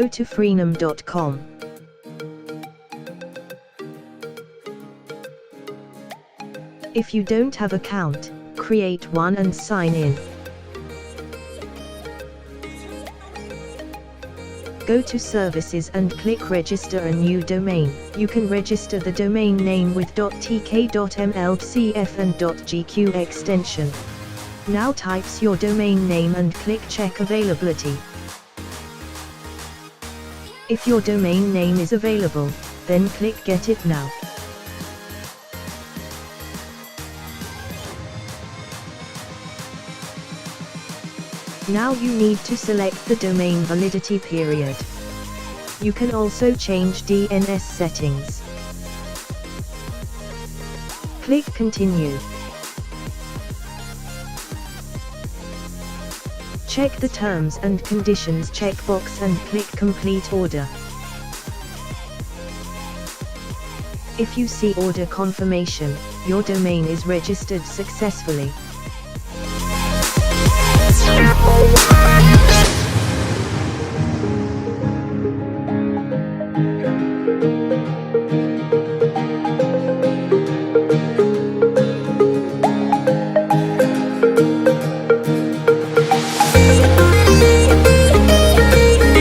Go to freenom.com. If you don't have account, create one and sign in. Go to Services and click Register a new domain. You can register the domain name with .tk, .mlcf and .gq extension. Now types your domain name and click Check Availability. If your domain name is available, then click Get It Now. Now you need to select the domain validity period. You can also change DNS settings. Click Continue. Check the Terms and Conditions checkbox and click Complete Order. If you see order confirmation, your domain is registered successfully.